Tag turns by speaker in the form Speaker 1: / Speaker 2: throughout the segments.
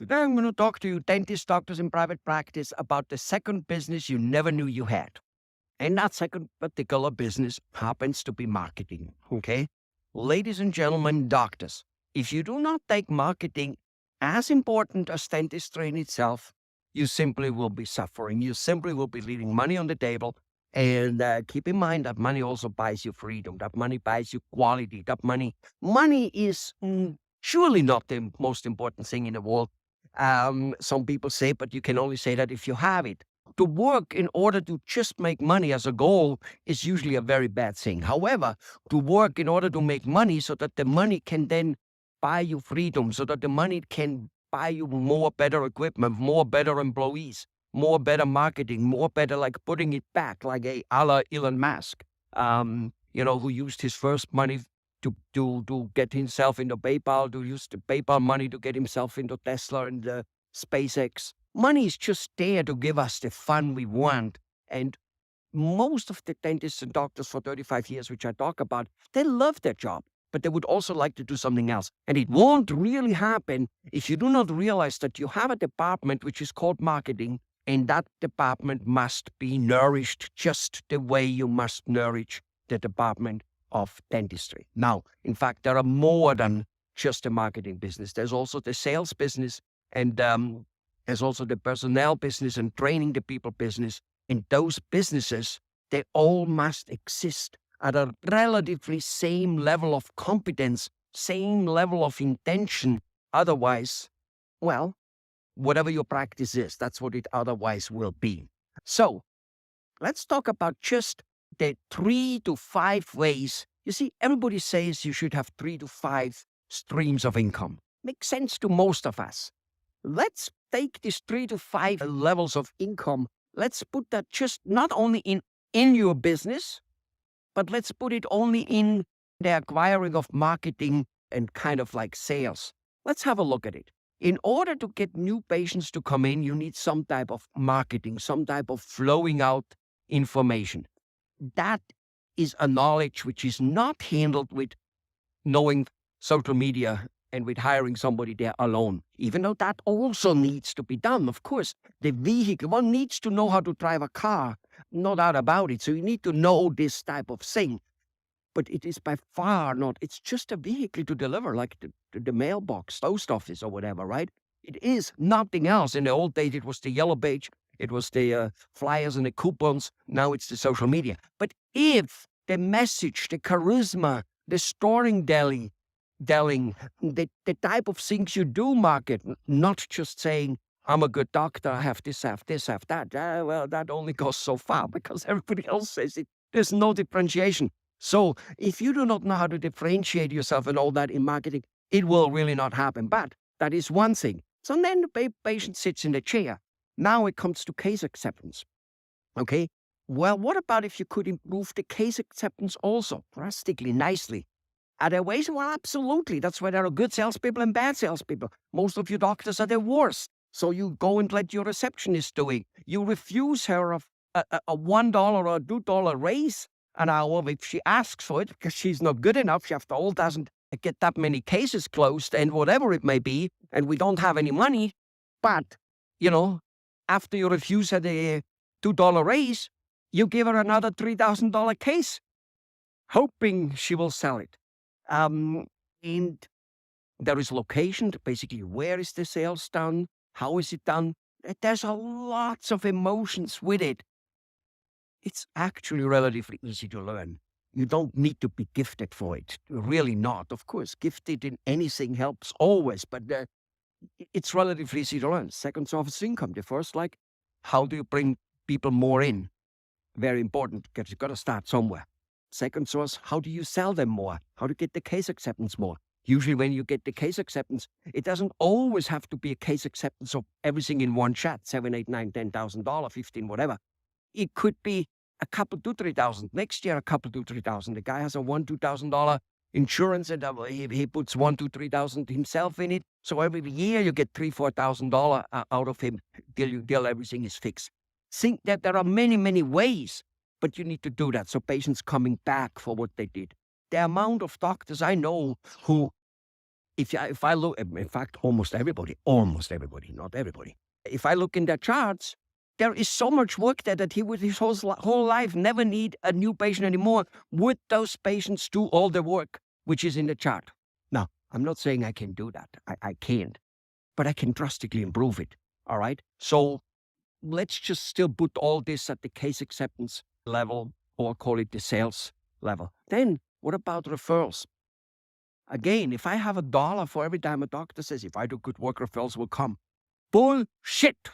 Speaker 1: Today I'm going to talk to you, dentists, doctors in private practice, about the second business you never knew you had. And that second particular business happens to be marketing. Okay? Ladies and gentlemen, doctors, if you do not take marketing as important as dentistry in itself, you simply will be suffering. You simply will be leaving money on the table. And keep in mind that money also buys you freedom. That money buys you quality. Money is surely not the most important thing in the world. Some people say, but you can only say that if you have it. To work in order to just make money as a goal is usually a very bad thing. However, to work in order to make money so that the money can then buy you freedom, so that the money can buy you more better equipment, more better employees, more better marketing, more better like putting it back, like a la Elon Musk, who used his first money to get himself into PayPal, to use the PayPal money to get himself into Tesla and SpaceX. Money is just there to give us the fun we want. And most of the dentists and doctors for 35 years, which I talk about, they love their job, but they would also like to do something else. And it won't really happen if you do not realize that you have a department which is called marketing, and that department must be nourished just the way you must nourish the department of dentistry. Now, in fact, there are more than just the marketing business. There's also the sales business, and there's also the personnel business and training the people business. In those businesses, they all must exist at a relatively same level of competence, same level of intention. Otherwise, well, whatever your practice is, that's what it otherwise will be. So let's talk about just the 3 to 5 ways. You see, everybody says you should have 3 to 5 streams of income. Makes sense to most of us. Let's take these 3 to 5 levels of income. Let's put that just not only in your business, but let's put it only in the acquiring of marketing and kind of like sales. Let's have a look at it. In order to get new patients to come in, you need some type of marketing, some type of flowing out information. That is a knowledge which is not handled with knowing social media and with hiring somebody there alone, even though that also needs to be done. Of course, the vehicle, one needs to know how to drive a car, no doubt about it. So you need to know this type of thing. But it is by far not, it's just a vehicle to deliver, like the mailbox, post office or whatever, right? It is nothing else. In the old days, it was the yellow page, it was the flyers and the coupons. Now it's the social media. But if the message, the charisma, the storytelling, the type of things you do market, not just saying, I'm a good doctor, I have this, have this, have that. Well, that only goes so far because everybody else says it. There's no differentiation. So if you do not know how to differentiate yourself and all that in marketing, it will really not happen. But that is one thing. So then the patient sits in the chair. Now it comes to case acceptance. Okay. Well, what about if you could improve the case acceptance also drastically, nicely? Are there ways? Well, absolutely. That's why there are good salespeople and bad salespeople. Most of your doctors are the worst. So you go and let your receptionist do it. You refuse her a $1 or a $2 raise an hour if she asks for it because she's not good enough. She, after all, doesn't get that many cases closed and whatever it may be. And we don't have any money. But, after you refuse her the $2 raise, you give her another $3,000 case, hoping she will sell it. And there is location, basically where is the sales done? How is it done? There's a lots of emotions with it. It's actually relatively easy to learn. You don't need to be gifted for it. Really not. Of course, gifted in anything helps always, but it's relatively easy to learn. Second source of income. The first, like, how do you bring people more in? Very important because you've got to start somewhere. Second source, how do you sell them more? How to get the case acceptance more? Usually when you get the case acceptance, it doesn't always have to be a case acceptance of everything in one shot, $7, $8, $9, $10,000, 15, whatever. It could be a couple, $2,000, $3,000. Next year, a couple, $2,000, $3,000. The guy has a $1,000, $2,000 insurance and he puts $1,000, $3,000 himself in it. So every year you get $3,000, $4,000 out of him till everything is fixed. Think that there are many, many ways, but you need to do that. So patients coming back for what they did. The amount of doctors I know who if I look, in fact, almost everybody, not everybody. If I look in their charts, there is so much work there that he would his whole life never need a new patient anymore. Would those patients do all the work which is in the chart? Now, I'm not saying I can do that. I can't, but I can drastically improve it. All right. So let's just still put all this at the case acceptance level, or call it the sales level. Then what about referrals? Again, if I have $1 for every time a doctor says, if I do good work, referrals will come. Bullshit.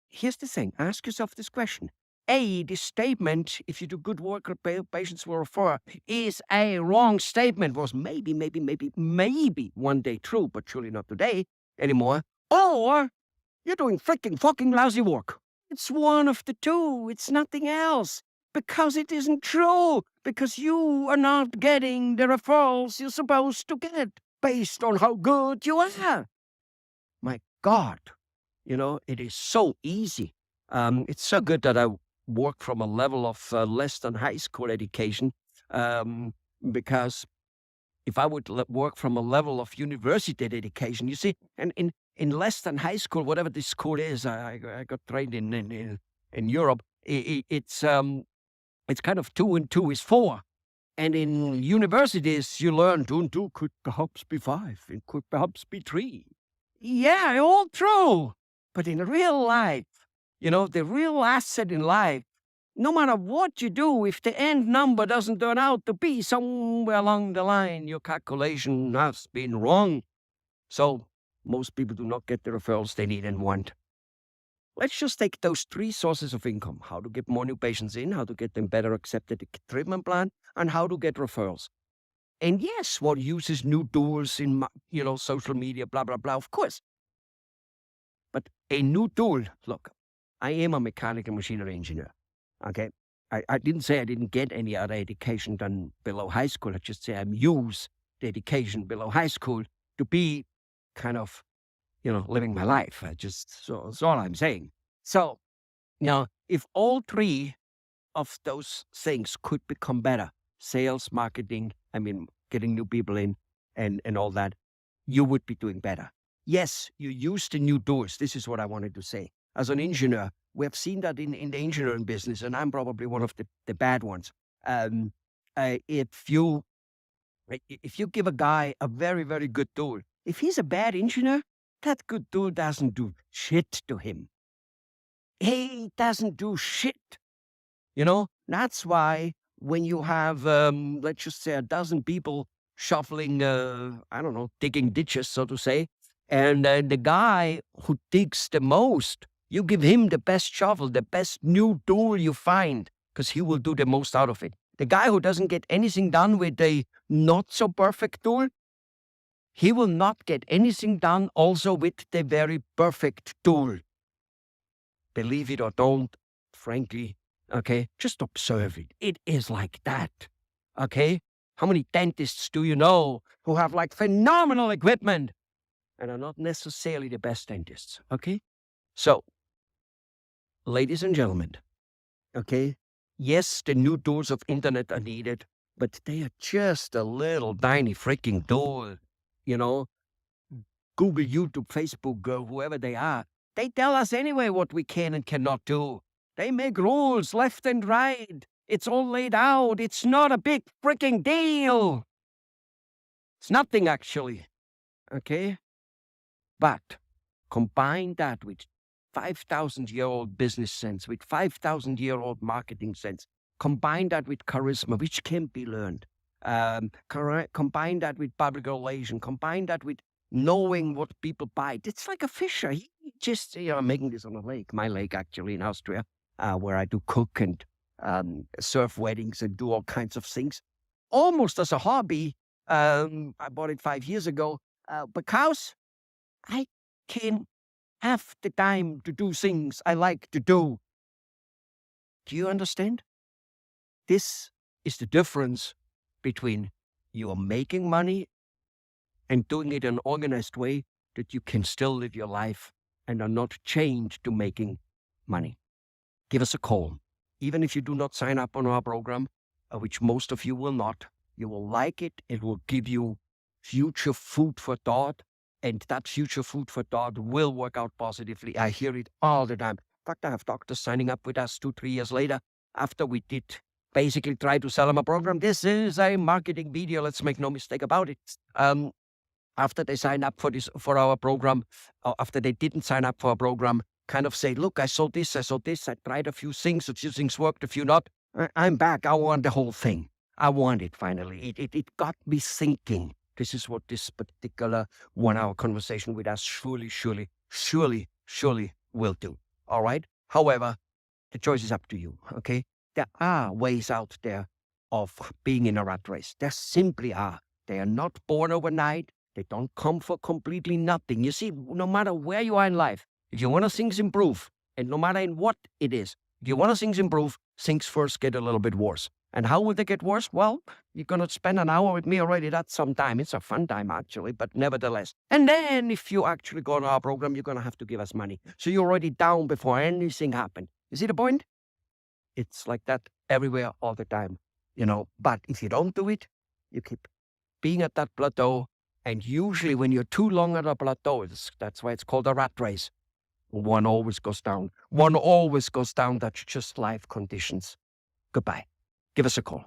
Speaker 1: Here's the thing. Ask yourself this question. A, this statement, if you do good work, patients will refer, is a wrong statement. Was maybe one day true, but surely not today anymore. Or you're doing freaking fucking lousy work. It's one of the two. It's nothing else. Because it isn't true. Because you are not getting the referrals you're supposed to get based on how good you are. My God, it is so easy. It's so good that I work from a level of less than high school education, because if I would work from a level of university education, you see, and in less than high school, whatever this school is, I got trained in Europe. It's kind of 2 and 2 is 4. And in universities, you learn 2 and 2 could perhaps be 5. It could perhaps be 3. Yeah, all true. But in real life, the real asset in life, no matter what you do, if the end number doesn't turn out to be somewhere along the line, your calculation has been wrong. So most people do not get the referrals they need and want. Let's just take those 3 sources of income: how to get more new patients in, how to get them better accepted the treatment plan, and how to get referrals. And yes, what uses new tools in, social media, blah, blah, blah, of course. But a new tool, look, I am a mechanical machinery engineer, okay? I didn't say I didn't get any other education than below high school. I just say I use the education below high school to be kind of, living my life. That's all I'm saying. So, if all 3 of those things could become better, sales, marketing, getting new people in and all that, you would be doing better. Yes, you use the new tools. This is what I wanted to say. As an engineer, we have seen that in the engineering business, and I'm probably one of the bad ones. If you give a guy a very, very good tool, if he's a bad engineer, that good tool doesn't do shit to him. He doesn't do shit. That's why when you have, let's just say, 12 people shoveling, digging ditches, so to say, and the guy who digs the most, you give him the best shovel, the best new tool you find, because he will do the most out of it. The guy who doesn't get anything done with a not so perfect tool, he will not get anything done also with the very perfect tool. Believe it or don't, frankly, okay, just observe it. It is like that, okay? How many dentists do you know who have phenomenal equipment and are not necessarily the best dentists, okay? So, ladies and gentlemen, okay, yes, the new tools of internet are needed, but they are just a little tiny freaking tool, Google, YouTube, Facebook, whoever they are. They tell us anyway what we can and cannot do. They make rules left and right. It's all laid out. It's not a big freaking deal. It's nothing, actually. Okay? But combine that with 5,000-year-old business sense, with 5,000-year-old marketing sense. Combine that with charisma, which can be learned. Combine that with public relation. Combine that with knowing what people buy. It's like a fisher. He just, I'm making this on a lake, my lake actually in Austria, where I do cook and serve weddings and do all kinds of things. Almost as a hobby. I bought it 5 years ago because I can have the time to do things I like to do. Do you understand? This is the difference between you are making money and doing it in an organized way that you can still live your life and are not chained to making money. Give us a call. Even if you do not sign up on our program, which most of you will not, you will like it. It will give you future food for thought. And that future food for thought will work out positively. I hear it all the time. In fact, I have doctors signing up with us 2, 3 years later after we did basically try to sell them a program. This is a marketing video. Let's make no mistake about it. After they sign up for our program, or after they didn't sign up for a program, kind of say, look, I saw this, I tried a few things worked, a few not. I'm back. I want the whole thing. I want it finally. It got me thinking. This is what this particular 1 hour conversation with us surely will do. All right? However, the choice is up to you, okay? There are ways out there of being in a rat race. There simply are. They are not born overnight. They don't come for completely nothing. You see, no matter where you are in life, if you want to things improve, and no matter in what it is, if you want to things improve, things first get a little bit worse. And how will they get worse? Well, you're going to spend an hour with me already. That's some time. It's a fun time, actually, but nevertheless. And then if you actually go on our program, you're going to have to give us money. So you're already down before anything happened. You see the point? It's like that everywhere all the time, But if you don't do it, you keep being at that plateau. And usually when you're too long at a plateau, that's why it's called a rat race. One always goes down. That's just life conditions. Goodbye. Give us a call.